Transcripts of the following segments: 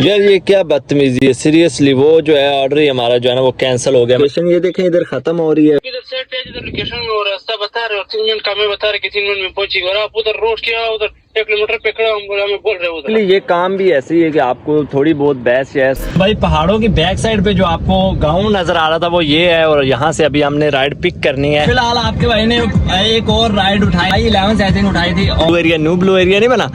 यार ये क्या बदतमीजी है, सीरियसली। वो जो है ऑर्डर ही हमारा जो है ना वो कैंसिल हो गया। लोकेशन ये देखें इधर खत्म हो रही है। इधर सेट है, इधर लोकेशन में और रास्ता बता रहे हो, 3 मिनट का मैं बता रहे कि 3 मिनट में पहुंची। और आप उधर रोड किया, उधर 1 किलोमीटर पे खड़ा हमें बोल रहे हो उधर। ये काम भी ऐसे ही है कि आपको थोड़ी बहुत बहस है भाई। पहाड़ों की बैक साइड पे जो आपको गांव नजर आ रहा था वो ये है, और यहाँ से अभी हमने राइड पिक करनी है। फिलहाल आपके भाई ने एक और राइड उठाई, 11 ऐसे उठाई थी। न्यू ब्लू एरिया नहीं बना,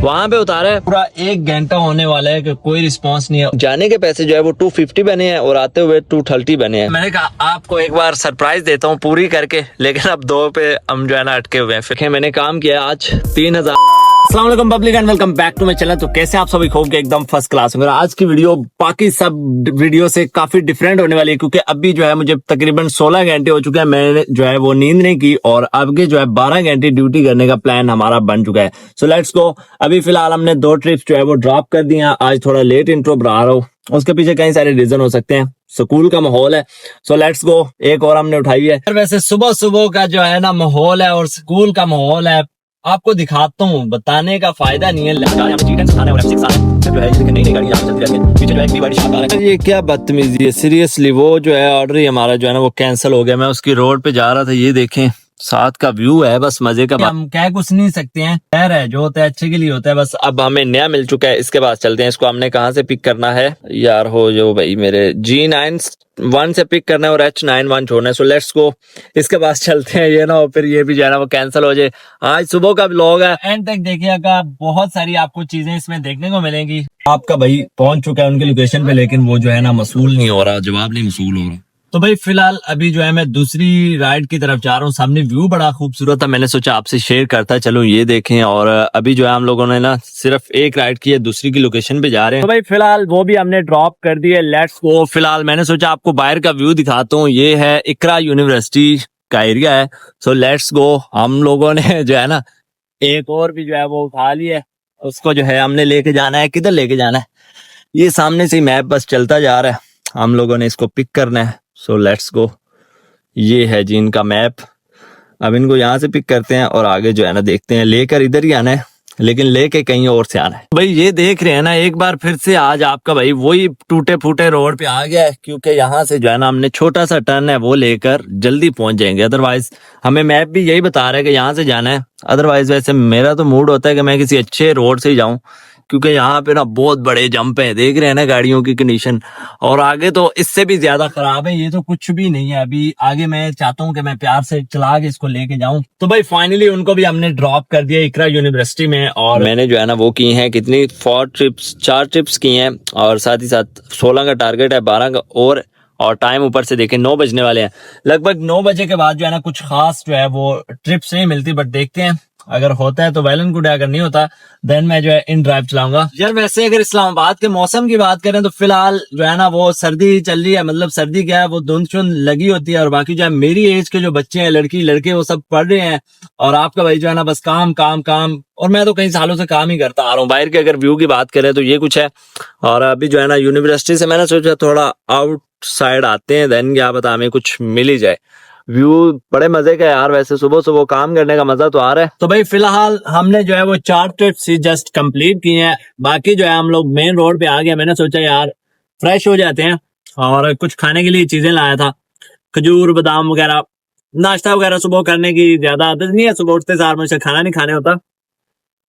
वहाँ पे उतारा है। पूरा 1 घंटा होने वाला है कि कोई रिस्पांस नहीं है। जाने के पैसे जो है वो 250 बने हैं और आते हुए 230 बने हैं। मैंने कहा आपको एक बार सरप्राइज देता हूँ पूरी करके, लेकिन अब 2 पे हम जो है ना अटके हुए हैं। फिर मैंने काम किया आज 3000। अस्सलाम वालेकुम public and welcome back to my channel. तो कैसे आप सभी खूब के एकदम फर्स्ट क्लास में। आज की वीडियो बाकी सब वीडियो से काफी डिफरेंट होने वाली है, क्योंकि अभी जो है मुझे तकरीबन 16 घंटे हो चुके हैं, मैंने जो है वो नींद नहीं की, और अब के जो है 12 घंटे ड्यूटी करने का प्लान हमारा बन चुका है। So let's go. अभी फिलहाल हमने 2 ट्रिप्स जो है वो ड्रॉप कर दी हैं। आज थोड़ा लेट इंट्रो बना रहा हूँ, उसके पीछे कई सारे रीजन हो सकते हैं। स्कूल का माहौल है, सो लेट्स गो। एक और हमने उठाई है। वैसे सुबह सुबह का जो है ना माहौल है और स्कूल का माहौल है, आपको दिखाता हूँ, बताने का फायदा नहीं है। ये क्या बदतमीजी है, सीरियसली। वो जो है ऑर्डर ही हमारा जो है ना वो कैंसिल हो गया। मैं उसकी रोड पे जा रहा था, ये देखें साथ का व्यू है, बस मजे का। हम कह कुछ नहीं सकते हैं, खैर है जो होता है अच्छे के लिए होता है। बस अब हमें नया मिल चुका है, इसके बाद चलते हैं। इसको हमने कहाँ से पिक करना है यार, हो जो भाई मेरे G91 से पिक करना है और H91 छोड़ना है। सो लेट्स गो, इसके पास चलते हैं। ये ना हो फिर ये भी जो है ना वो कैंसिल हो जाए। आज सुबह का व्लॉग है, एंड तक देखिएगा, बहुत सारी आपको चीजें इसमें देखने को मिलेंगी। आपका भाई पहुंच चुका है उनके लोकेशन पे, लेकिन वो जो है ना मसूल नहीं हो रहा, जवाब नहीं मसूल हो रहा। तो भाई फिलहाल अभी जो है मैं दूसरी राइड की तरफ जा रहा हूँ। सामने व्यू बड़ा खूबसूरत था, मैंने सोचा आपसे शेयर करता चलो ये देखें। और अभी जो है हम लोगों ने ना सिर्फ एक राइड की है, दूसरी की लोकेशन पे जा रहे हैं। तो भाई फिलहाल वो भी हमने ड्रॉप कर दी है। Let's go. फिलहाल मैंने सोचा आपको बाहर का व्यू दिखाता हूँ। ये है इकरा यूनिवर्सिटी का एरिया है। So let's go. हम लोगों ने जो है ना एक और भी जो है वो उठा लिया है, उसको जो है हमने लेके जाना है। किधर लेके जाना है, ये सामने से मैप बस चलता जा रहा है, हम लोगों ने इसको पिक करना है। So let's go. ये है जी इनका मैप। अब इनको यहाँ से पिक करते हैं और आगे जो है ना देखते हैं। लेकर इधर ही आना है, लेकिन लेके कहीं और से आना है। भाई ये देख रहे हैं ना, एक बार फिर से आज आपका भाई वही टूटे फूटे रोड पे आ गया है, क्योंकि यहाँ से जो है ना हमने छोटा सा टर्न है वो लेकर जल्दी पहुंच जाएंगे। अदरवाइज हमें मैप भी यही बता रहा है कि यहाँ से जाना है। अदरवाइज वैसे मेरा तो मूड होता है कि मैं किसी अच्छे रोड से ही जाऊं, क्योंकि यहाँ पे ना बहुत बड़े जंप है। देख रहे हैं ना गाड़ियों की कंडीशन, और आगे तो इससे भी ज्यादा खराब है। ये तो कुछ भी नहीं है। अभी आगे मैं चाहता हूँ कि मैं प्यार से चला के इसको लेके जाऊं। तो भाई फाइनली उनको भी हमने ड्रॉप कर दिया इकरा यूनिवर्सिटी में। और मैंने जो है ना वो की है कितनी 4 ट्रिप्स की हैं, और साथ ही साथ 16 का टारगेट है, 12 का और टाइम ऊपर से देखें 9 बजने वाले हैं। लगभग 9 बजे के बाद जो है ना कुछ खास जो है वो ट्रिप्स नहीं मिलती, बट देखते हैं अगर होता है तो वेल एंड गुड है, अगर नहीं होता देन मैं जो है इन ड्राइव चलाऊंगा। यार वैसे अगर इस्लामाबाद के मौसम की बात करें तो फिलहाल जो है ना वो सर्दी चल रही है। मतलब सर्दी क्या है, वो धुंध शुंध लगी होती है। और बाकी जो है मेरी एज के जो बच्चे हैं, लड़की लड़के, वो सब पढ़ रहे हैं, और आपका भाई जो है ना बस काम काम काम। और मैं तो कई सालों से काम ही करता आ रहा हूँ। बाहर के अगर व्यू की बात करें तो ये कुछ है। और अभी जो है ना यूनिवर्सिटी से मैंने सोचा थोड़ा आउट साइड आते हैं, देन क्या पता हमें कुछ मिल ही जाए। व्यू बड़े मजे का यार, वैसे सुबह सुबह काम करने का मजा तो आ रहा है। तो भाई फिलहाल हमने जो है वो 4 ट्रिप्स जस्ट कंप्लीट की हैं। बाकी जो है हम लोग मेन रोड पे आ गए। मैंने सोचा यार फ्रेश हो जाते हैं, और कुछ खाने के लिए चीजें लाया था, खजूर बादाम वगैरह, नाश्ता वगैरह। सुबह करने की ज्यादा आदत नहीं है, सुबह उठते सार मुझे खाना नहीं खाने होता।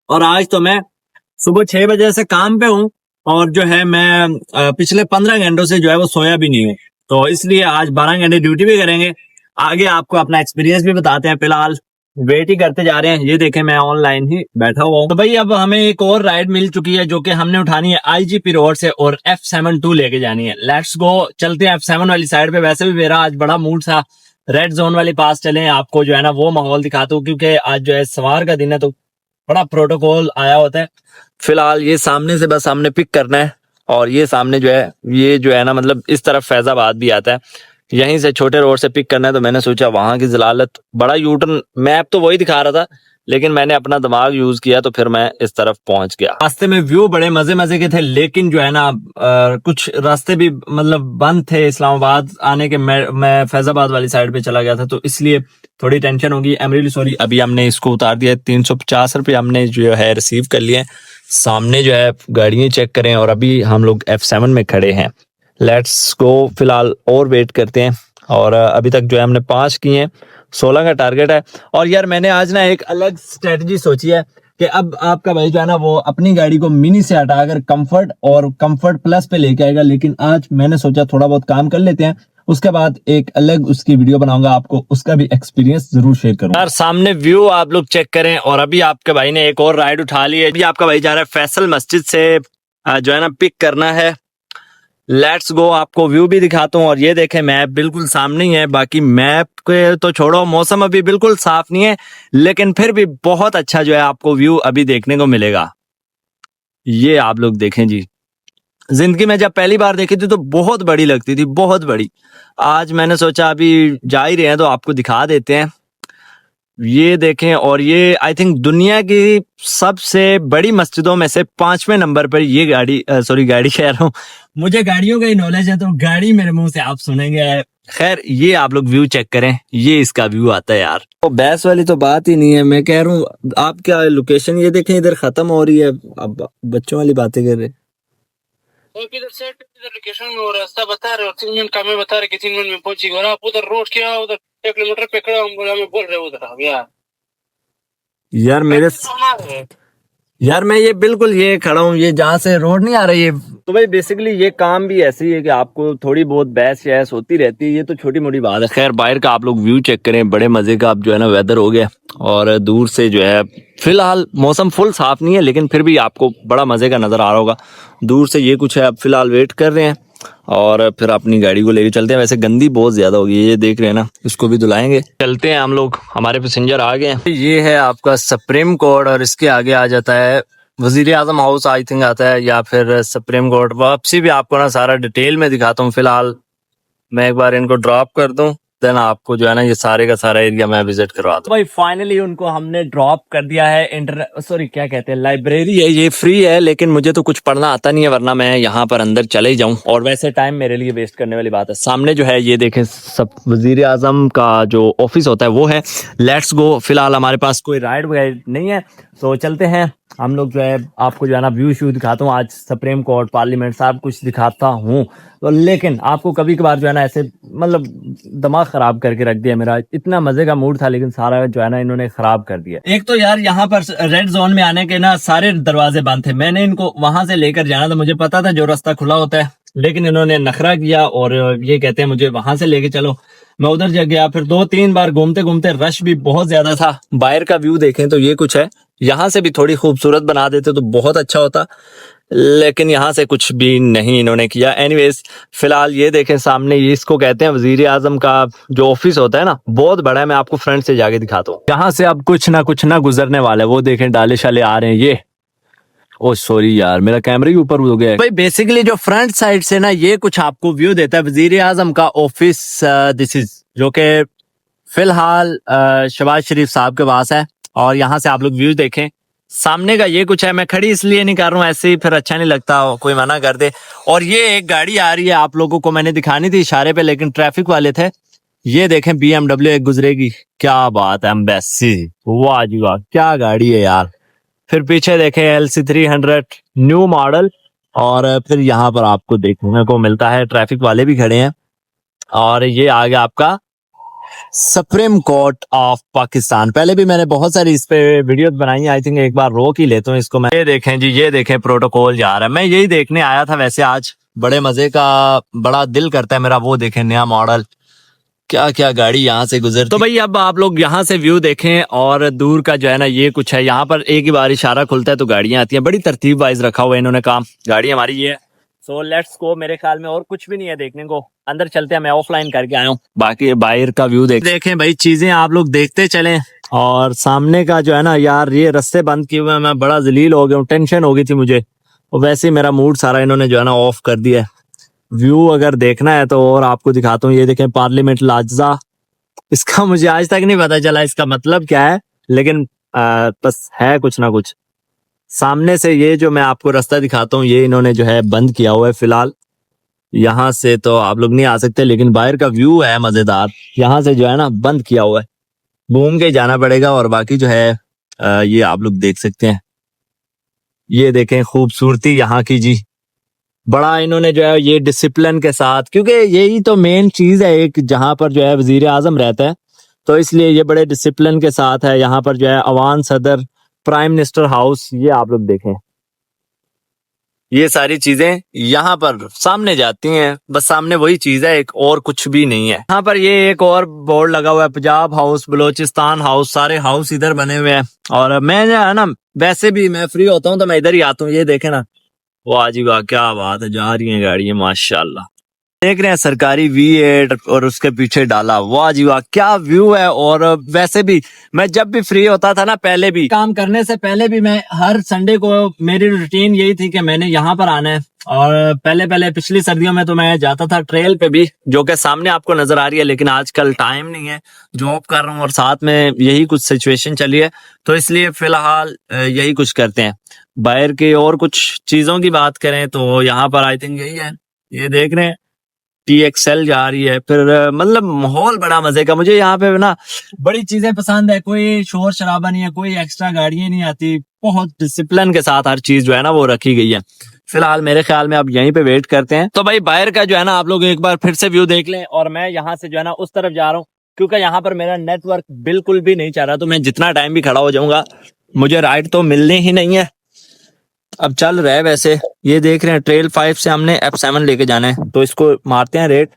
और आज तो मैं सुबह 6 बजे से काम पे हूँ, और जो है मैं पिछले 15 घंटों से जो है वो सोया भी नहीं हूँ। तो इसलिए आज 12 घंटे ड्यूटी भी करेंगे। आगे आपको अपना एक्सपीरियंस भी बताते हैं। फिलहाल वेट ही करते जा रहे हैं। ये देखें मैं ऑनलाइन ही बैठा हुआ हूँ। तो भाई अब हमें एक और राइड मिल चुकी है, जो कि हमने उठानी है IGP रोड से, और F72 लेके जानी है। लेट्स गो, चलते हैं F7 वाली साइड पे। वैसे भी मेरा आज बड़ा मूड था, रेड जोन वाले पास चले, आपको जो है ना वो माहौल दिखाता हूँ, क्योंकि आज जो है सवार का दिन है तो बड़ा प्रोटोकॉल आया होता है। फिलहाल ये सामने से बस हमने पिक करना है, और ये सामने जो है ये जो है ना मतलब इस तरफ फैजाबाद भी आता है, यहीं से छोटे रोड से पिक करना है। तो मैंने सोचा वहां की जलालत, बड़ा यूटर्न, मैप तो वही दिखा रहा था, लेकिन मैंने अपना दिमाग यूज किया तो फिर मैं इस तरफ पहुंच गया। रास्ते में व्यू बड़े मजे मजे के थे, लेकिन जो है ना कुछ रास्ते भी मतलब बंद थे इस्लामाबाद आने के। मैं फैजाबाद वाली साइड पे चला गया था, तो इसलिए थोड़ी टेंशन होगी। I am really sorry. अभी हमने इसको उतार दिया, 350 रुपये हमने जो है रिसीव कर लिए। सामने जो है गाड़ियां चेक करें और अभी हम लोग F7 में खड़े हैं। लेट्स गो, फिलहाल और वेट करते हैं। और अभी तक जो है हमने 5 किए हैं, 16 का टारगेट है। और यार मैंने आज ना एक अलग स्ट्रेटजी सोची है कि अब आपका भाई जो है ना वो अपनी गाड़ी को मिनी से हटाकर कंफर्ट और कंफर्ट प्लस पे लेके आएगा। लेकिन आज मैंने सोचा थोड़ा बहुत काम कर लेते हैं, उसके बाद एक अलग उसकी वीडियो बनाऊंगा, आपको उसका भी एक्सपीरियंस जरूर शेयर करूंगा। यार सामने व्यू आप लोग चेक करें। और अभी आपके भाई ने एक और राइड उठा ली है। अभी आपका भाई जा रहा है फैसल मस्जिद से जो है ना पिक करना है। लेट्स गो, आपको व्यू भी दिखाता हूँ। और ये देखें मैप बिल्कुल सामने ही है। बाकी मैप के तो छोड़ो, मौसम अभी बिल्कुल साफ नहीं है, लेकिन फिर भी बहुत अच्छा जो है आपको व्यू अभी देखने को मिलेगा। ये आप लोग देखें जी, जिंदगी में जब पहली बार देखी थी तो बहुत बड़ी लगती थी, बहुत बड़ी। आज मैंने सोचा अभी जा ही रहे हैं तो आपको दिखा देते हैं। ये देखें, और ये आई थिंक दुनिया की सबसे बड़ी मस्जिदों में से 5वें नंबर पर ये गाड़ी गाड़ी कह रहा हूँ, मुझे गाड़ियों का ही नॉलेज है तो गाड़ी मेरे मुंह से आप सुनेंगे। खैर ये आप लोग व्यू चेक करें, ये इसका व्यू आता है यार। तो बहस वाली तो बात ही नहीं है। मैं कह रहा हूँ आप क्या लोकेशन ये देखें, इधर खत्म हो रही है, अब बच्चों वाली बातें कर रहे हैं। इधर सेट, इधर लोकेशन में और रास्ता बता रहे हो, 3 मिनट का मैं बता रहे कि 3 मिनट में पहुंची। और आप उधर रोड क्या, उधर 1 किलोमीटर पे खड़ा हमें बोल रहे हो उधर आ गया यार मैं ये बिल्कुल ये खड़ा हूँ, ये जहाँ से रोड नहीं आ रही है। तो भाई बेसिकली ये काम भी ऐसे ही है कि आपको थोड़ी बहुत बहस यहस होती रहती है, ये तो छोटी मोटी बात है। खैर बाहर का आप लोग व्यू चेक करें, बड़े मजे का अब जो है ना वेदर हो गया। और दूर से जो है फिलहाल मौसम फुल साफ नहीं है, लेकिन फिर भी आपको बड़ा मजे का नजर आ रहा होगा। दूर से ये कुछ है। अब फिलहाल वेट कर रहे हैं और फिर अपनी गाड़ी को लेके चलते हैं। वैसे गंदी बहुत ज्यादा होगी, ये देख रहे हैं ना, इसको भी धुलाएंगे। चलते हैं हम लोग, हमारे पैसेंजर आ गए हैं। ये है आपका सुप्रीम कोर्ट और इसके आगे आ जाता है वजीर आजम हाउस आई थिंक आता है, या फिर सुप्रीम कोर्ट। वापसी भी आपको ना सारा डिटेल में दिखाता हूँ। फिलहाल मैं एक बार इनको ड्रॉप कर दूं, देन आपको जो है ना ये सारे का सारा एरिया मैं विजिट करवा दूं। भाई फाइनली उनको हमने ड्रॉप कर दिया है। क्या कहते हैं, लाइब्रेरी है, ये फ्री है, लेकिन मुझे तो कुछ पढ़ना आता नहीं है, वरना मैं यहाँ पर अंदर चले ही जाऊं। और वैसे टाइम मेरे लिए वेस्ट करने वाली बात है। सामने जो है ये देखें, सब वजीर आजम का जो ऑफिस होता है वो है। लेट्स गो, फिलहाल हमारे पास कोई राइड वगैरह नहीं है तो चलते हैं हम लोग। जो है आपको जो है ना व्यू शू दिखाता हूँ, आज सुप्रीम कोर्ट, पार्लियामेंट, सब कुछ दिखाता हूँ। तो लेकिन आपको कभी कभार जो है ना ऐसे मतलब दिमाग खराब करके रख दिया मेरा। इतना मजे का मूड था, लेकिन सारा जो है ना इन्होंने खराब कर दिया। एक तो यार यहाँ पर रेड जोन में आने के ना सारे दरवाजे बंद थे। मैंने इनको वहां से लेकर जाना था, मुझे पता था जो रास्ता खुला होता है, लेकिन इन्होंने नखरा किया और ये कहते हैं मुझे वहां से लेके चलो। मैं उधर जग गया, फिर 2-3 बार घूमते घूमते, रश भी बहुत ज्यादा था। बाहर का व्यू देखें तो ये कुछ है, यहाँ से भी थोड़ी खूबसूरत बना देते तो बहुत अच्छा होता, लेकिन यहाँ से कुछ भी नहीं इन्होंने किया। एनीवेज फिलहाल ये देखें सामने, ये इसको कहते हैं वजीर आजम का जो ऑफिस होता है ना, बहुत बड़ा है। मैं आपको फ्रंट से जाके दिखाता हूँ। यहाँ से अब कुछ ना गुजरने वाला है। वो देखें डाले शाले आ रहे हैं ये। ओ सॉरी यार, मेरा कैमरा ही ऊपर हो गया। भाई बेसिकली जो फ्रंट साइड से ना ये कुछ आपको व्यू देता है वजीर आजम का ऑफिस। दिस इज जो कि फिलहाल शहबाज शरीफ साहब के पास है। और यहाँ से आप लोग व्यू देखें, सामने का ये कुछ है। मैं खड़ी इसलिए नहीं कर रहा हूँ, ऐसे ही फिर अच्छा नहीं लगता, कोई मना कर दे। और ये एक गाड़ी आ रही है, आप लोगों को मैंने दिखानी थी इशारे पे, लेकिन ट्रैफिक वाले थे। ये देखें BMW एक गुजरेगी, क्या बात है, एम्बेसी, वाह जी वाह, क्या गाड़ी है यार। फिर पीछे देखें LC300 न्यू मॉडल। और फिर यहाँ पर आपको देखने को मिलता है ट्रैफिक वाले भी खड़े हैं। और ये आ गया आपका सुप्रीम कोर्ट ऑफ पाकिस्तान। पहले भी मैंने बहुत सारी इस पे वीडियो बनाई है, आई थिंक एक बार रोक ही लेता हूँ इसको मैं। ये देखें जी, ये देखें प्रोटोकॉल जा रहा है। मैं यही देखने आया था वैसे आज, बड़े मजे का, बड़ा दिल करता है मेरा। वो देखें नया मॉडल, क्या क्या गाड़ी यहाँ से गुजरती। तो भाई अब आप लोग यहाँ से व्यू देखें और दूर का जो है ना ये कुछ है। यहाँ पर एक ही बार इशारा खुलता है तो गाड़ियां आती हैं। बड़ी तरतीब वाइज रखा हुआ है इन्होंने काम। गाड़ी हमारी ये है। So let's go. मेरे ख्याल में और कुछ भी नहीं है देखने को, अंदर चलते हैं। मैं ऑफलाइन करके आया हूँ, बाकी बाहर का व्यू देखें भाई, चीजें आप लोग देखते चलें। और सामने का जो है ना यार, ये रास्ते बंद किए हुए हैं, मैं बड़ा जलील हो गया हूँ, टेंशन हो गई थी मुझे। और वैसे ही मेरा मूड सारा इन्होंने जो है ना ऑफ कर दिया है। व्यू अगर देखना है तो और आपको दिखाता हूँ। ये देखें पार्लियामेंट लाजदा, इसका मुझे आज तक नहीं पता चला इसका मतलब क्या है, लेकिन बस है कुछ ना कुछ। सामने से ये जो मैं आपको रास्ता दिखाता हूँ, ये इन्होंने जो है बंद किया हुआ है फिलहाल। यहाँ से तो आप लोग नहीं आ सकते, लेकिन बाहर का व्यू है मजेदार। यहाँ से जो है ना बंद किया हुआ है, घूम के जाना पड़ेगा। और बाकी जो है ये आप लोग देख सकते हैं। ये देखें खूबसूरती यहाँ की जी, बड़ा इन्होंने जो है ये डिसिप्लिन के साथ, क्योंकि यही तो मेन चीज है एक, जहां पर जो है वजीर आजम रहता है तो इसलिए ये बड़े डिसिप्लिन के साथ है। यहाँ पर जो है अवान सदर, प्राइम मिनिस्टर हाउस, ये आप लोग देखें, ये सारी चीजें यहाँ पर सामने जाती हैं, बस सामने वही चीज है, एक और कुछ भी नहीं है। यहाँ पर ये एक और बोर्ड लगा हुआ है, पंजाब हाउस, बलोचिस्तान हाउस, सारे हाउस इधर बने हुए हैं। और मैं जो है ना, वैसे भी मैं फ्री होता हूँ तो मैं इधर ही आता हूँ। ये देखे ना, वाह जी वाह, क्या बात है, जा रही हैं गाड़ियां माशाल्लाह। देख रहे हैं सरकारी V8 और उसके पीछे डाला, वाह जी वाह क्या व्यू है। और वैसे भी मैं जब भी फ्री होता था ना, पहले भी काम करने से पहले भी, मैं हर संडे को मेरी रूटीन यही थी कि मैंने यहाँ पर आना है। और पहले पहले पिछली सर्दियों में तो मैं जाता था ट्रेल पे भी, जो कि सामने आपको नजर आ रही है, लेकिन आजकल टाइम नहीं है, जॉब कर रहा हूँ और साथ में यही कुछ सिचुएशन चली है, तो इसलिए फिलहाल यही कुछ करते हैं। बाहर की और कुछ चीजों की बात करें तो यहाँ पर आई थिंक यही है, ये देख रहे हैं TXL जा रही है। फिर मतलब माहौल बड़ा मजे का, मुझे यहाँ पे ना बड़ी चीजें पसंद है, कोई शोर शराबा नहीं है, कोई एक्स्ट्रा गाड़ियां नहीं आती, बहुत डिसिप्लिन के साथ हर चीज जो है ना वो रखी गई है। फिलहाल मेरे ख्याल में अब यहीं पे वेट करते हैं। तो भाई बाहर का जो है ना आप लोग एक बार फिर से व्यू देख लें, और मैं यहाँ से जो है ना उस तरफ जा रहा हूँ, क्योंकि यहाँ पर मेरा नेटवर्क बिल्कुल भी नहीं चाह रहा, तो मैं जितना टाइम भी खड़ा हो जाऊंगा मुझे राइड तो मिलनी ही नहीं है। अब चल रहा है वैसे, ये देख रहे हैं ट्रेल 5 से हमने F7 लेके जाना है, तो इसको मारते हैं रेट।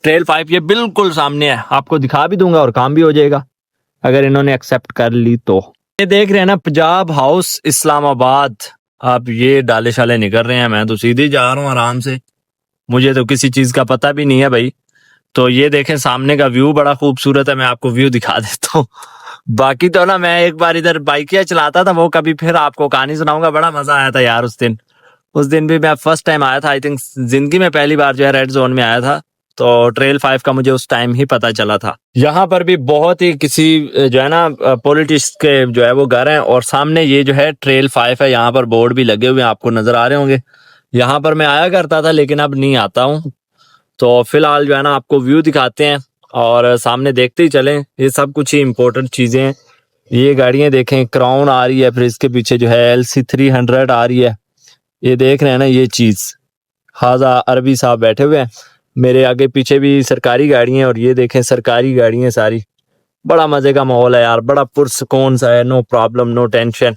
ट्रेल 5 ये बिल्कुल सामने है, आपको दिखा भी दूंगा और काम भी हो जाएगा अगर इन्होंने एक्सेप्ट कर ली तो। ये देख रहे हैं ना पंजाब हाउस इस्लामाबाद। अब ये डाले शाले निकल रहे हैं, मैं तो सीधे जा रहा हूँ आराम से, मुझे तो किसी चीज का पता भी नहीं है भाई। तो ये देखें सामने का व्यू बड़ा खूबसूरत है, मैं आपको व्यू दिखा देता हूँ। बाकी तो ना मैं एक बार इधर बाइकिया चलाता था, वो कभी फिर आपको कहानी सुनाऊंगा, बड़ा मजा आया था यार उस दिन भी मैं फर्स्ट टाइम आया था, आई थिंक जिंदगी में पहली बार जो है रेड जोन में आया था, तो ट्रेल 5 का मुझे उस टाइम ही पता चला था। यहाँ पर भी बहुत ही किसी जो है ना पॉलिटिक्स के जो है वो घर हैं, और सामने ये जो है ट्रेल 5 है, यहाँ पर बोर्ड भी लगे हुए आपको नजर आ रहे होंगे। यहाँ पर मैं आया करता था लेकिन अब नहीं आता हूँ। तो फिलहाल जो है ना आपको व्यू दिखाते हैं और सामने देखते ही चलें, ये सब कुछ ही इम्पोर्टेंट चीजें हैं। ये गाड़ियां देखें, क्राउन आ रही है, फिर इसके पीछे जो है LC 300 आ रही है, ये देख रहे हैं ना ये चीज। हाजा अरबी साहब बैठे हुए हैं, मेरे आगे पीछे भी सरकारी गाड़ियां, और ये देखें सरकारी गाड़ियां सारी। बड़ा मजे का माहौल है यार, बड़ा पुरसकून सा है, नो प्रॉब्लम नो टेंशन।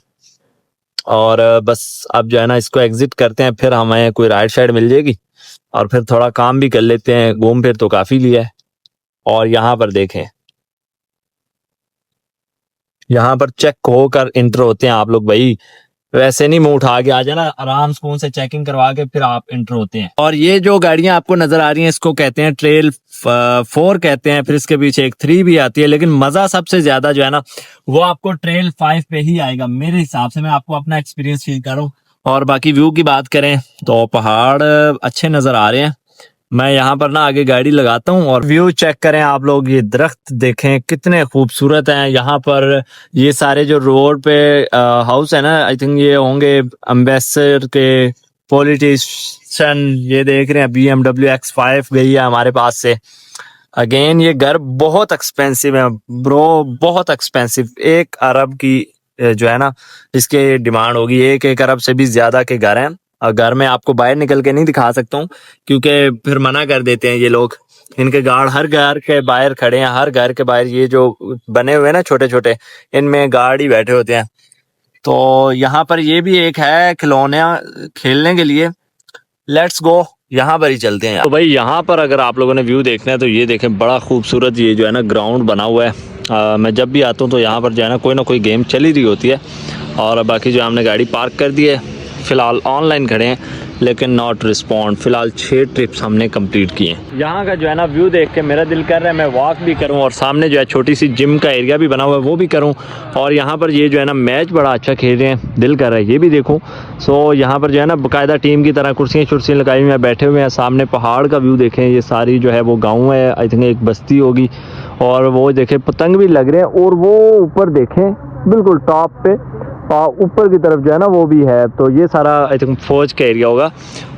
और बस अब जो है ना इसको एग्जिट करते हैं, फिर हमें कोई राइड शाइड मिल जाएगी और फिर थोड़ा काम भी कर लेते हैं, घूम फिर तो काफी लिया है। और यहाँ पर देखें, यहाँ पर चेक होकर इंटर होते हैं आप लोग भाई, वैसे नहीं मुंह उठा के आ जाना, आराम से चेकिंग करवा के फिर आप इंटर होते हैं। और ये जो गाड़ियां आपको नजर आ रही हैं इसको कहते हैं ट्रेल 4 कहते हैं, फिर इसके पीछे एक 3 भी आती है, लेकिन मजा सबसे ज्यादा जो है ना वो आपको ट्रेल 5 पे ही आएगा मेरे हिसाब से, मैं आपको अपना एक्सपीरियंस शेयर कर रहा हूँ। और बाकी व्यू की बात करें तो पहाड़ अच्छे नजर आ रहे हैं। मैं यहाँ पर ना आगे गाड़ी लगाता हूँ और व्यू चेक करें आप लोग, ये दरख्त देखें कितने खूबसूरत हैं। यहाँ पर ये सारे जो रोड पे हाउस है ना, आई थिंक ये होंगे एम्बेसडर के पॉलिटिशियन। ये देख रहे हैं BMW X5 गई है हमारे पास से। अगेन ये घर बहुत एक्सपेंसिव है ब्रो, बहुत एक्सपेंसिव। 1 अरब की जो है ना इसके डिमांड होगी, 1 अरब से भी ज्यादा के घर हैं। घर में आपको बाहर निकल के नहीं दिखा सकता हूँ क्योंकि फिर मना कर देते हैं ये लोग। इनके गार्ड हर घर के बाहर खड़े हैं, हर घर के बाहर ये जो बने हुए हैं ना छोटे छोटे, इनमें गार्ड ही बैठे होते हैं। तो यहाँ पर ये भी एक है खिलौने खेलने के लिए, लेट्स गो यहाँ पर ही चलते हैं। तो भाई यहाँ पर अगर आप लोगों ने व्यू देखना है तो ये देखें, बड़ा खूबसूरत ये जो है ना ग्राउंड बना हुआ है। मैं जब भी आता हूँ तो यहाँ पर जो है ना कोई गेम चली रही होती है। और बाकी जो हमने गाड़ी पार्क कर दी है, फिलहाल ऑनलाइन खड़े हैं लेकिन नॉट रिस्पॉन्ड। फिलहाल 6 ट्रिप्स हमने कंप्लीट किए हैं। यहाँ का जो है ना व्यू देख के मेरा दिल कर रहा है मैं वॉक भी करूँ, और सामने जो है छोटी सी जिम का एरिया भी बना हुआ है वो भी करूँ। और यहाँ पर ये जो है ना मैच बड़ा अच्छा खेल रहे हैं, दिल कर रहा है ये भी देखूँ। सो यहाँ पर जो है ना बाकायदा टीम की तरह कुर्सियाँ शुर्सियाँ लगाई हुई हैं, बैठे हुए हैं। सामने पहाड़ का व्यू देखें, ये सारी जो है वो गाँव है, आई थिंक एक बस्ती होगी। और वो देखें पतंग भी लग रहे हैं, और वो ऊपर देखें बिल्कुल टॉप पे ऊपर की तरफ जो है ना वो भी है। तो ये सारा आई थिंक फौज का एरिया होगा।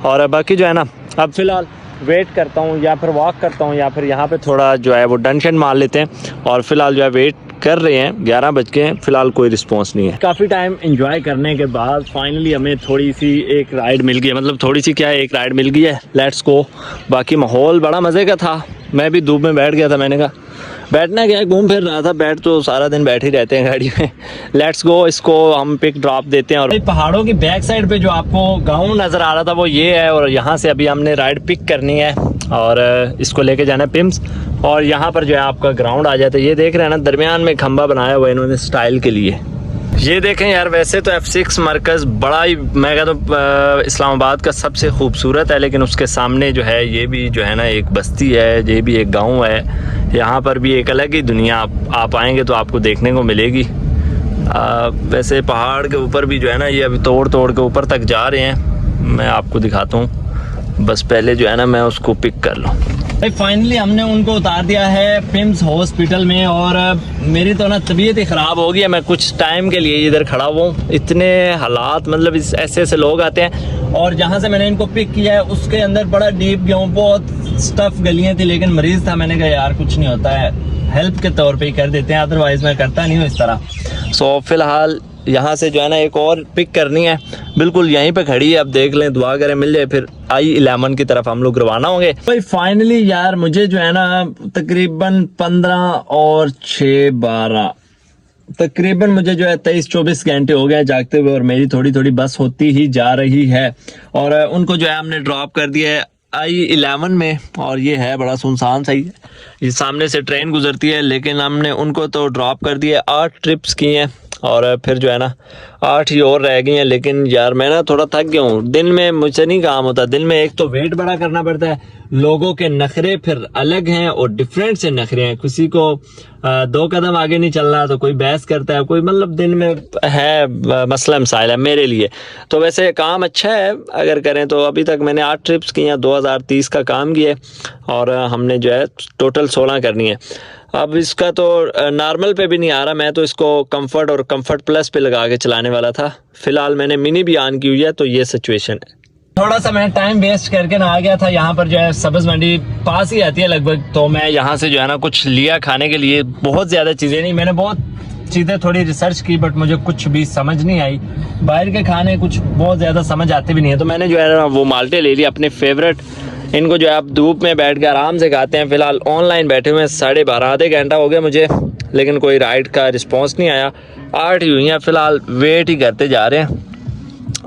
और बाकी जो है ना अब फिलहाल वेट करता हूँ, या फिर वॉक करता हूँ, या फिर यहाँ पे थोड़ा जो है वो डंशन मार लेते हैं। और फिलहाल जो है वेट कर रहे हैं, 11 बज के हैं, फिलहाल कोई रिस्पॉन्स नहीं है। काफ़ी टाइम एंजॉय करने के बाद फाइनली हमें थोड़ी सी एक राइड मिल गई है, मतलब थोड़ी सी क्या है, एक राइड मिल गई है। Let's go. बाकी माहौल बड़ा मज़े का था, मैं भी धूप में बैठ गया था, मैंने कहा बैठना क्या है, घूम फिर रहा था, बैठ तो सारा दिन बैठ ही रहते हैं गाड़ी में। लेट्स गो, इसको हम पिक ड्रॉप देते हैं। और पहाड़ों की बैक साइड पे जो आपको गांव नज़र आ रहा था वो ये है, और यहाँ से अभी हमने राइड पिक करनी है और इसको लेके जाना है पिम्स। और यहाँ पर जो है आपका ग्राउंड आ जाता है, ये देख रहे हैं ना, दरमियान में खंबा बनाया हुआ है इन्होंने स्टाइल के लिए। ये देखें यार, वैसे तो F6 मरकज़ बड़ा ही, मैं कहता हूँ इस्लामाबाद का सबसे खूबसूरत है, लेकिन उसके सामने जो है ये भी जो है ना एक बस्ती है, ये भी एक गांव है। यहाँ पर भी एक अलग ही दुनिया आप आएंगे तो आपको देखने को मिलेगी। वैसे पहाड़ के ऊपर भी जो है ना, ये अभी तोड़ तोड़ के ऊपर तक जा रहे हैं, मैं आपको दिखाता हूँ, बस पहले जो है ना मैं उसको पिक कर लूँ। फाइनली हमने उनको उतार दिया है पिम्स हॉस्पिटल में, और मेरी तो ना तबीयत ही ख़राब हो गई है। मैं कुछ टाइम के लिए इधर खड़ा हुआ हूँ, इतने हालात, मतलब ऐसे ऐसे लोग आते हैं। और जहाँ से मैंने इनको पिक किया है उसके अंदर बड़ा डीप गया हूँ, बहुत स्टफ गलियाँ थी, लेकिन मरीज़ था, मैंने कहा यार कुछ नहीं होता है, हेल्प के तौर पे ही कर देते हैं, अदरवाइज़ मैं करता नहीं हूँ इस तरह। सो फिलहाल यहाँ से जो है ना एक और पिक करनी है, बिल्कुल यहीं पे खड़ी है। अब देख लें, दुआ करें मिल जाए, फिर I-11 की तरफ हम लोग रवाना होंगे। भाई फाइनली यार मुझे जो है ना तकरीबन 15 और 6 12 तकरीबन मुझे जो है 23-24 घंटे हो गए जागते हुए, और मेरी थोड़ी थोड़ी बस होती ही जा रही है। और उनको जो है हमने ड्रॉप कर दिया है I-11 में, और ये है बड़ा सुनसान सही है, ये सामने से ट्रेन गुजरती है, लेकिन हमने उनको तो ड्रॉप कर दिया। 8 ट्रिप्स की हैं और फिर जो है ना 8 ही और रह गई हैं। लेकिन यार मैं ना थोड़ा थक गया हूँ, दिन में मुझसे नहीं काम होता। दिन में एक तो वेट बड़ा करना पड़ता है, लोगों के नखरे फिर अलग हैं और डिफरेंट से नखरे हैं। किसी को 2 कदम आगे नहीं चलना तो कोई बहस करता है, कोई मतलब दिन में है मसला मसाइल है मेरे लिए। तो वैसे काम अच्छा है अगर करें तो। अभी तक मैंने 8 ट्रिप्स की हैं, 2030 का काम किया है, और हमने जो है टोटल 16 करनी है। अब इसका तो नॉर्मल पे भी नहीं आ रहा, मैं तो इसको कंफर्ट और कंफर्ट प्लस पे लगा के चलाने वाला था। फिलहाल मैंने मिनी भी ऑन की हुई है, तो ये सिचुएशन है। थोड़ा सा मैं टाइम वेस्ट करके ना आ गया था, यहाँ पर जो है सब्ज़ मंडी पास ही आती है लगभग, तो मैं यहाँ से जो है ना कुछ लिया खाने के लिए, बहुत ज़्यादा चीज़ें नहीं, मैंने बहुत चीज़ें थोड़ी रिसर्च की, बट मुझे कुछ भी समझ नहीं आई। बाहर के खाने कुछ बहुत ज़्यादा समझ आते भी नहीं है, तो मैंने जो है ना वो माल्टे ले लिया अपने फेवरेट। इनको जो है आप धूप में बैठ के आराम से खाते हैं। फिलहाल ऑनलाइन बैठे हुए हैं, 12:30 आधे घंटा हो गया मुझे, लेकिन कोई राइड का रिस्पांस नहीं आया। 8 ही हुई हैं, फिलहाल वेट ही करते जा रहे हैं।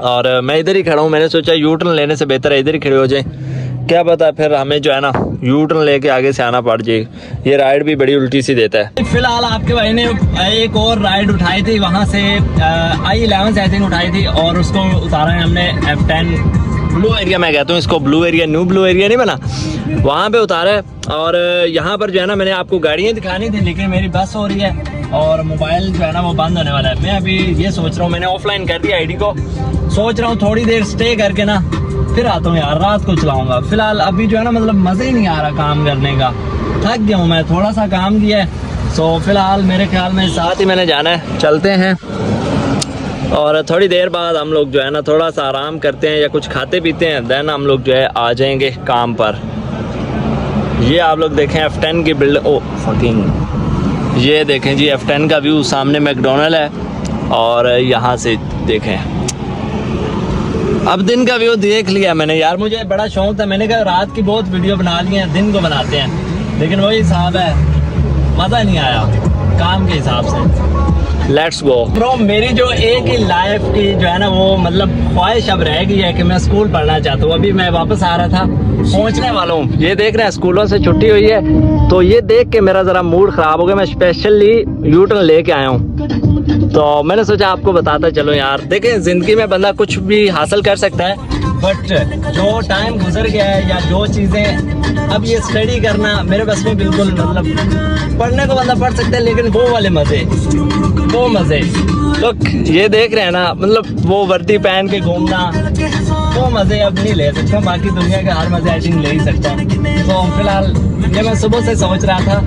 और मैं इधर ही खड़ा हूँ, मैंने सोचा यू टर्न लेने से बेहतर है इधर ही खड़े हो जाए, क्या पता फिर हमें जो है ना यू टर्न लेके आगे से आना पड़ जाए। ये राइड भी बड़ी उल्टी सी देता है। फिलहाल आपके भाई ने एक और राइड उठाई थी, वहाँ से I-11 आई थिंक उठाई थी, और उसको उतारा है हमने F10 ब्लू एरिया, मैं कहता हूँ इसको blue area, new blue area नहीं बना, वहाँ पे उतारा है। और यहाँ पर जो है ना मैंने आपको गाड़ियाँ दिखानी थी, लेकिन मेरी बस हो रही है और मोबाइल जो है ना वो बंद होने वाला है। मैं अभी ये सोच रहा हूँ, मैंने ऑफलाइन कर दिया आईडी को, सोच रहा हूँ थोड़ी देर स्टे करके ना फिर आता हूँ यार, रात को चलाऊंगा। फिलहाल अभी जो है ना मतलब मज़े ही नहीं आ रहा काम करने का, थक गया हूँ मैं, थोड़ा सा काम किया है। सो फिलहाल मेरे ख्याल में साथ ही मैंने जाना है, चलते हैं। और थोड़ी देर बाद हम लोग जो है ना थोड़ा सा आराम करते हैं या कुछ खाते पीते हैं, देन हम लोग जो है आ जाएंगे काम पर। ये आप लोग देखें F10 की बिल्ड, ओ फकिंग, ये देखें जी F10 का व्यू, सामने मैकडोनल्ड है, और यहाँ से देखें। अब दिन का व्यू देख लिया मैंने यार, मुझे बड़ा शौक था, मैंने कहा रात की बहुत वीडियो बना ली हैं, दिन को बनाते हैं, लेकिन वही हिसाब है, मज़ा नहीं आया काम के हिसाब से। Let's go bro. मेरी जो एक ही लाइफ की जो है ना वो मतलब ख्वाहिश अब रह गई है कि मैं स्कूल पढ़ना चाहता हूँ। अभी मैं वापस आ रहा था, पहुँचने वाला हूँ, ये देख रहे हैं स्कूलों से छुट्टी हुई है, तो ये देख के मेरा ज़रा मूड ख़राब हो गया। मैं स्पेशली यू टर्न लेके आया हूँ, तो मैंने सोचा आपको बताता चलो यार। देखें ज़िंदगी में बंदा कुछ भी हासिल कर सकता है, बट जो टाइम गुजर गया है या जो चीज़ें अब ये स्टडी करना मेरे बस में बिल्कुल, मतलब पढ़ने को बंदा पढ़ सकता है, लेकिन वो वाले मज़े, वो मज़े लोग ये देख रहे हैं ना, मतलब वो वर्दी पहन के घूमना, वो मज़े अब नहीं ले सकता। बाकी दुनिया के हर मज़े आई थिंक ले ही सकता है। तो फिलहाल ये मैं सुबह से सोच रहा था,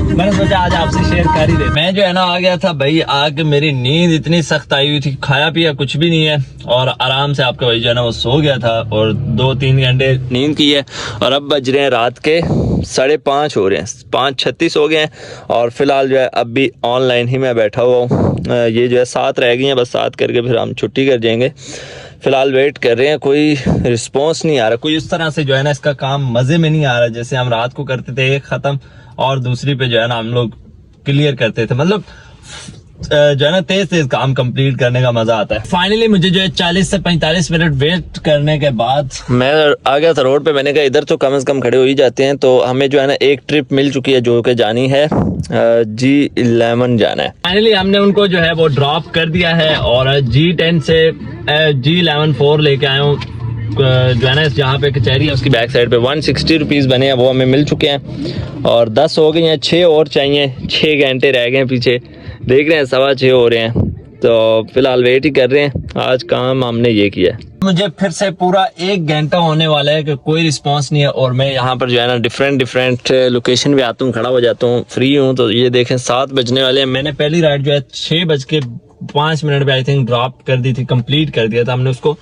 मैंने सोचा आज आपसे शेयर कर ही दे। मैं जो है ना आ गया था भाई, आके मेरी नींद इतनी सख्त आई हुई थी, खाया पिया कुछ भी नहीं है, और आराम से आपका भाई जो है ना वो सो गया था, और 2-3 घंटे नींद की है। और अब बज रहे हैं रात के 5:30 हो रहे हैं, 5:36 हो गए हैं और फिलहाल जो है अब भी ऑनलाइन ही मैं बैठा हुआ हूँ। ये जो है 7 रह गई हैं, बस 7 करके फिर हम छुट्टी कर जाएंगे। फिलहाल वेट कर रहे हैं, कोई रिस्पॉन्स नहीं आ रहा, कोई इस तरह से जो है ना इसका काम मज़े में नहीं आ रहा जैसे हम रात को करते थे, एक ख़त्म और दूसरी पे जो है ना हम लोग क्लियर करते थे। मतलब जो है ना तेज काम कंप्लीट करने का मजा आता है। फाइनली मुझे जो है 40 से 45 मिनट वेट करने के बाद मैं आ गया था रोड पे। मैंने कहा इधर तो कम से कम खड़े हो ही जाते हैं, तो हमें जो है ना एक ट्रिप मिल चुकी है जो कि जानी है G11 जाना है। फाइनली हमने उनको जो है वो ड्रॉप कर दिया है और G10 से G11 4 लेके आया हूँ। जो है ना जहाँ पे कचहरी है उसकी बैक साइड पे 160 रुपीज़ बने हैं, वो हमें मिल चुके हैं और 10 हो गई हैं, 6 और चाहिए, 6 घंटे रह गए हैं पीछे, देख रहे हैं 6:15 हो रहे हैं, तो फिलहाल वेट ही कर रहे हैं। आज काम हमने ये किया है। मुझे फिर से पूरा 1 घंटा होने वाला है कि कोई रिस्पांस नहीं है और मैं यहाँ पर जो है ना डिफरेंट लोकेशन पे आता हूँ, खड़ा हो जाता हूँ, फ्री हूँ। तो ये देखें 7 बजने वाले हैं। मैंने पहली राइड जो है 6:05 पे आई थिंक ड्रॉप कर दी थी, कंप्लीट कर दिया था हमने उसको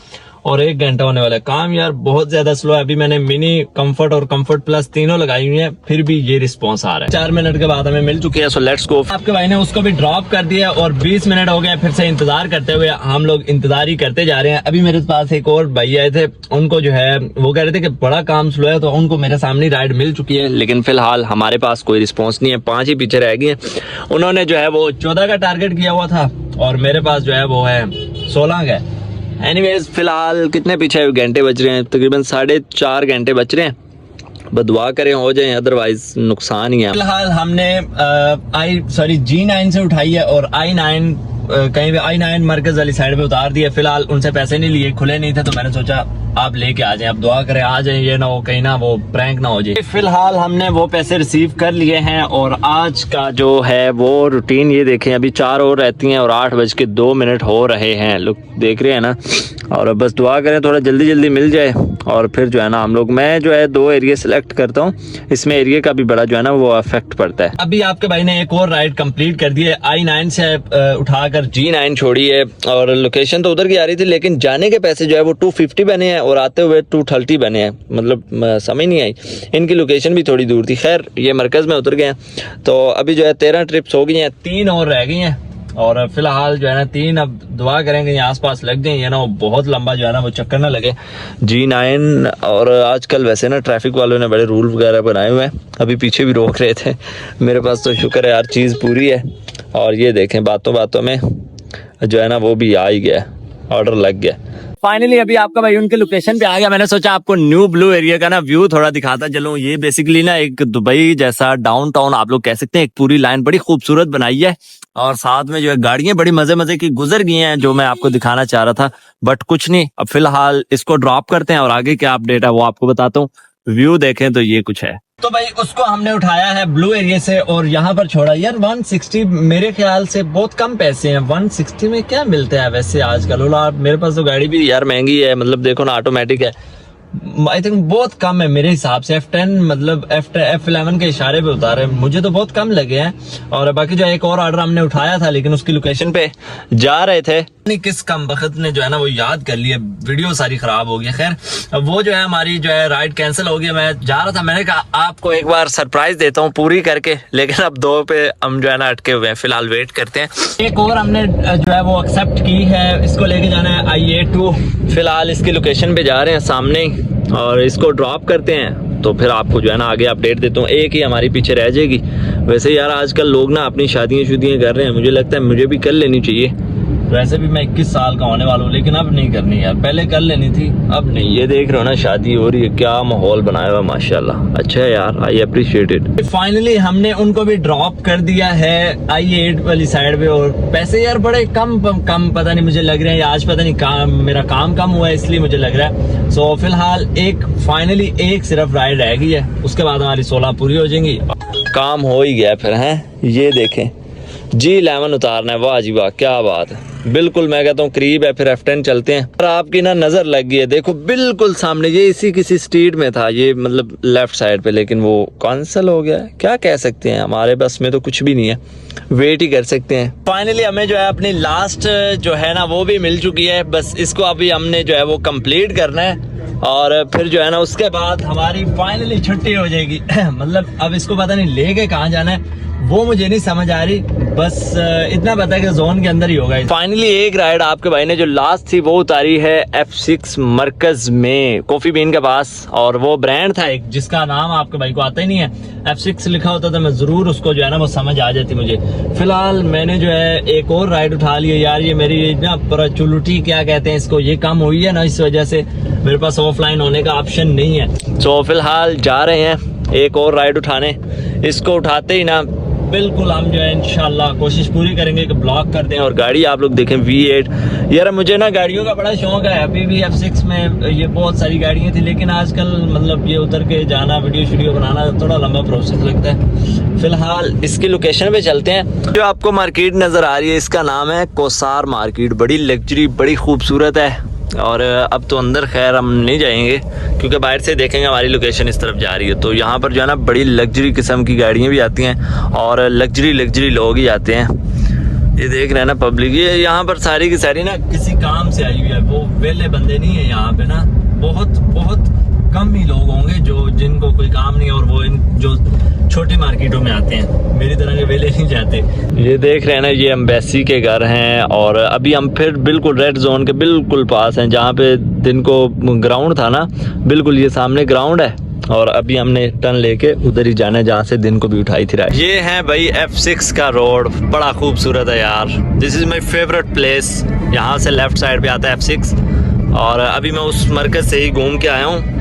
और 1 घंटा होने वाला है। काम यार बहुत ज्यादा स्लो है। अभी मैंने मिनी, कंफर्ट और कंफर्ट प्लस तीनों लगाई हुई है, फिर भी ये रिस्पांस आ रहा है। 4 मिनट के बाद हमें मिल चुकी है, सो लेट्स गो। आपके भाई ने उसको भी ड्रॉप कर दिया और 20 मिनट हो गए फिर से इंतजार करते हुए। हम लोग इंतजार ही करते जा रहे हैं। अभी मेरे पास एक और भाई आए थे, उनको जो है वो कह रहे थे कि बड़ा काम स्लो है, तो उनको मेरे सामने राइड मिल चुकी है, लेकिन फिलहाल हमारे पास कोई रिस्पॉन्स नहीं है। 5 ही पीछे रह गई है। उन्होंने जो है वो 14 का टारगेट किया हुआ था और मेरे पास जो है वो है 16 का। एनीवेज फिलहाल कितने पीछे घंटे बच रहे हैं, तकरीबन 4.5 घंटे बच रहे हैं। बदुआ करें हो जाए, अदरवाइज नुकसान ही है। फिलहाल हमने G9 से उठाई है और I9 कहीं भी I9 मरकज वाली साइड पे उतार दिया। फिलहाल उनसे पैसे नहीं लिए, खुले नहीं थे, तो मैंने सोचा आप लेके आ जाएं, आप दुआ करें आ जाएं, ये ना हो कहीं ना वो प्रैंक ना हो जाए। फिलहाल हमने वो पैसे रिसीव कर लिए हैं और आज का जो है वो रूटीन ये देखें, अभी 4 और रहती हैं और 8:02 हो रहे हैं, लोग देख रहे हैं ना। और बस दुआ करें थोड़ा जल्दी जल्दी मिल जाए और फिर जो है ना हम लोग, मैं जो है 2 एरिया सेलेक्ट करता हूँ, इसमें एरिया का भी बड़ा जो है ना वो अफेक्ट पड़ता है। अभी आपके भाई ने एक और राइड कंप्लीट कर दी है, I9 से उठाकर G9 छोड़ी है और लोकेशन तो उधर की आ रही थी, लेकिन जाने के पैसे जो है वो 250 बने हैं और आते हुए 230 बने हैं। मतलब समझ नहीं आई, इनकी लोकेशन भी थोड़ी दूर थी। खैर ये मरकज में उतर गए हैं, तो अभी जो है 13 ट्रिप्स हो गई हैं, 3 और रह गई हैं और फिलहाल जो है ना 3 अब दुआ करेंगे ये आसपास लग जाए, ये ना वो बहुत लंबा जो है ना वो चक्कर ना लगे G9। और आजकल वैसे ना ट्रैफिक वालों ने बड़े रूल वगैरह बनाए हुए हैं, अभी पीछे भी रोक रहे थे। मेरे पास तो शुक्र है यार चीज़ पूरी है और ये देखें बातों बातों में जो है ना वो भी आ ही गया, ऑर्डर लग गया। फाइनली अभी आपका भाई उनके लोकेशन पे आ गया। मैंने सोचा आपको न्यू ब्लू एरिया का ना व्यू थोड़ा दिखाता चलूं। ये बेसिकली ना एक दुबई जैसा डाउनटाउन आप लोग कह सकते हैं, एक पूरी लाइन बड़ी खूबसूरत बनाई है और साथ में जो है गाड़ियां बड़ी मजे मजे की गुजर गई हैं, जो मैं आपको दिखाना चाह रहा था, बट कुछ नहीं। अब फिलहाल इसको ड्रॉप करते हैं और आगे क्या अपडेट है वो आपको बताता हूँ। व्यू देखें तो ये कुछ है। तो भाई उसको हमने उठाया है ब्लू एरिया से और यहाँ पर छोड़ा। यार 160 मेरे ख्याल से बहुत कम पैसे हैं। 160 में क्या मिलता है वैसे आजकल? मेरे पास तो गाड़ी भी यार महंगी है, मतलब देखो ना ऑटोमेटिक है, आई थिंक बहुत कम है मेरे हिसाब से। F10 मतलब F11 के इशारे पे उतारे, मुझे तो बहुत कम लगे हैं। और बाकी जो एक और ऑर्डर हमने उठाया था, लेकिन उसकी लोकेशन पे जा रहे थे, नहीं किस कम बखत ने जो है ना वो याद कर लिया, वीडियो सारी खराब हो गई। खैर वो जो है हमारी जो है राइड कैंसिल हो गई। मैं जा रहा था, मैंने कहा आपको एक बार सरप्राइज देता हूँ पूरी करके, लेकिन अब 2 पे हम जो है ना अटके हुए हैं। फिलहाल वेट करते हैं। एक और हमने जो है वो एक्सेप्ट की है, इसको लेके जाना है IA2। फिलहाल इसकी लोकेशन पे जा रहे हैं सामने ही और इसको ड्रॉप करते हैं, तो फिर आपको जो है ना आगे अपडेट देता हूँ। एक ही हमारी पीछे रह जाएगी। वैसे यार आजकल लोग ना अपनी शादियाँ कर रहे हैं, मुझे लगता है मुझे भी कर लेनी चाहिए। वैसे भी मैं 21 साल का होने वाला हूँ, लेकिन अब नहीं करनी यार, पहले कर लेनी थी, अब नहीं। ये देख रहे हो ना शादी हो रही है, क्या माहौल बनाया हुआ माशाल्लाह, अच्छा है यार, आई अप्रिशिएट इट। फाइनली हमने उनको भी ड्रॉप कर दिया है I8 वाली साइड पे और पैसे यार बड़े कम पता नहीं मुझे लग रहे हैं, आज पता नहीं मेरा काम कम हुआ है इसलिए मुझे लग रहा है। सो फिलहाल फाइनली एक सिर्फ राइड रह गई है, उसके बाद हमारी 16 पूरी हो जाएंगी, काम हो ही गया फिर। हैं ये देखें G11 उतारना है, वाह जी वाह क्या बात है। बिल्कुल मैं कहता हूँ करीब है, फिर F10 चलते हैं। और आपकी ना नजर लग गई है, देखो बिल्कुल सामने, ये इसी किसी स्ट्रीट में था ये, मतलब लेफ्ट साइड पे, लेकिन वो कैंसिल हो गया। क्या कह सकते हैं, हमारे बस में तो कुछ भी नहीं है, वेट ही कर सकते हैं। फाइनली हमें जो है अपनी लास्ट जो है ना वो भी मिल चुकी है, बस इसको अभी हमने जो है वो कंप्लीट करना है और फिर जो है ना उसके बाद हमारी फाइनली छुट्टी हो जाएगी। मतलब अब इसको पता नहीं लेके कहाँ जाना है वो मुझे नहीं समझ आ रही, बस इतना पता है कि जोन के अंदर ही होगा। फाइनली एक राइड आपके भाई ने जो लास्ट थी वो उतारी है F6 मरकज में, कॉफी बीन के पास, और वो ब्रांड था एक जिसका नाम आपके भाई को आता ही नहीं है। F6 लिखा होता तो मैं जरूर उसको जो है ना वो समझ आ जाती मुझे। फिलहाल मैंने जो है एक और राइड उठा ली है यार, ये मेरी ना प्रचुलटी क्या कहते हैं इसको, ये कम हुई है ना, इस वजह से मेरे पास ऑफलाइन होने का ऑप्शन नहीं है। तो फिलहाल जा रहे हैं एक और राइड उठाने, इसको उठाते ही ना बिल्कुल हम जो है इंशाल्लाह कोशिश पूरी करेंगे कि ब्लॉक कर दें। और गाड़ी आप लोग देखें V8, यार मुझे ना गाड़ियों का बड़ा शौक है, अभी भी F6 में ये बहुत सारी गाड़ियाँ थी, लेकिन आजकल मतलब ये उतर के जाना, वीडियो बनाना थोड़ा लंबा प्रोसेस लगता है। फिलहाल इसकी लोकेशन पे चलते हैं। जो आपको मार्केट नज़र आ रही है इसका नाम है कोसार मार्केट, बड़ी लग्जरी, बड़ी खूबसूरत है। और अब तो अंदर खैर हम नहीं जाएंगे क्योंकि बाहर से देखेंगे हमारी लोकेशन इस तरफ जा रही है। तो यहाँ पर जो है ना बड़ी लग्जरी किस्म की गाड़ियाँ भी आती हैं और लग्जरी लोग ही आते हैं। ये देख रहे हैं ना पब्लिक, ये यहाँ पर सारी की सारी ना किसी काम से आई हुई है, वो वेले बंदे नहीं है यहाँ पे ना, बहुत कम ही लोग होंगे जो जिनको कोई काम नहीं है और वो इन जो छोटी मार्केटों में आते हैं, मेरी तरह के वेले नहीं जाते। ये देख रहे हैं ना ये एम्बेसी के घर हैं और अभी हम फिर बिल्कुल रेड जोन के बिल्कुल पास हैं, जहाँ पे दिन को ग्राउंड था ना, बिल्कुल ये सामने ग्राउंड है और अभी हमने टर्न लेके उधर ही जाना है जहाँ से दिन को भी उठाई थी राइड। ये है भाई F6 का रोड, बड़ा खूबसूरत है यार, this is my favourite place. यहाँ से लेफ्ट साइड पे आता है F6 और अभी मैं उस मरकज से ही घूम के आया हूँ।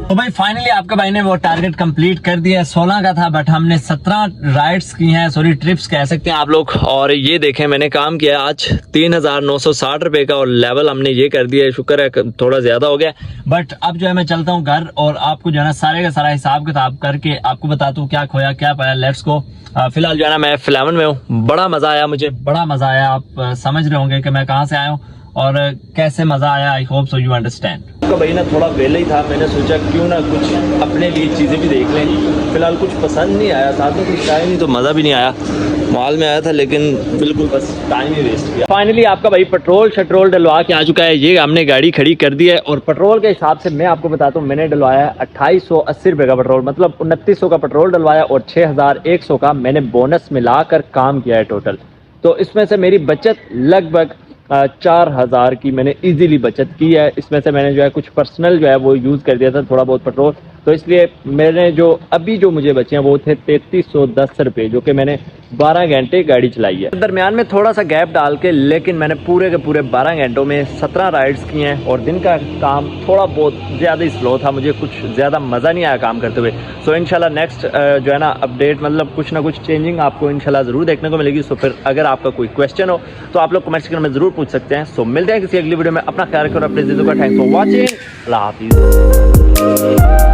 तो भाई फाइनली आपका भाई ने वो टारगेट कंप्लीट कर दिया है। 16 का था बट हमने 17 राइड्स की हैं, सॉरी ट्रिप्स कह सकते हैं आप लोग। और ये देखें मैंने काम किया आज 3,960 रुपए का और लेवल हमने ये कर दिया है, शुक्र है थोड़ा ज्यादा हो गया। बट अब जो है मैं चलता हूँ घर और आपको जो है ना सारे का सारा हिसाब किताब करके आपको बताता हूँ क्या खोया क्या पाया। Let's go. फिलहाल जो है ना मैं F11 में हूँ, बड़ा मजा आया, मुझे बड़ा मजा आया। आप समझ रहे होंगे कि मैं कहाँ से आया हूँ और कैसे मजा आया। I hope so you understand. तो भाई ना थोड़ा वेला ही था, मैंने सोचा क्यों ना कुछ अपने लिए चीज़ें भी देख लें। फिलहाल कुछ पसंद नहीं आया, साथ में कुछ टाइम नहीं तो मज़ा भी नहीं आया। मॉल में आया था लेकिन बिल्कुल बस टाइम ही वेस्ट किया। फाइनली आपका भाई पेट्रोल डलवा के आ चुका है। ये हमने गाड़ी खड़ी कर दी है और पेट्रोल के हिसाब से मैं आपको बताता हूँ, मैंने डलवाया 2880 रुपये का पेट्रोल, मतलब 2900 का पेट्रोल डलवाया और 6100 का मैंने बोनस मिलाकर काम किया है टोटल। तो इसमें से मेरी बचत लगभग 4000 की मैंने इजीली बचत की है। इसमें से मैंने जो है कुछ पर्सनल जो है वो यूज़ कर दिया था थोड़ा बहुत पेट्रोल, तो इसलिए मैंने जो अभी जो मुझे बचे हैं वो थे 3310 रुपये, जो कि मैंने 12 घंटे गाड़ी चलाई है। दरमियान में थोड़ा सा गैप डाल के, लेकिन मैंने पूरे के पूरे 12 घंटों में 17 राइड्स की हैं और दिन का काम थोड़ा बहुत ज़्यादा ही स्लो था, मुझे कुछ ज़्यादा मज़ा नहीं आया काम करते हुए। सो इंशाल्लाह नेक्स्ट जो है ना अपडेट, मतलब कुछ ना कुछ चेंजिंग आपको इंशाल्लाह ज़रूर देखने को मिलेगी। सो फिर अगर आपका कोई क्वेश्चन हो तो आप लोग कमेंट सेक्शन में ज़रूर पूछ सकते हैं। सो मिलते हैं किसी अगली वीडियो में, अपना ख्याल रखो, अपने ज़िंदगी का। थैंक्स फॉर वॉचिंग, अल्लाह हाफिज़।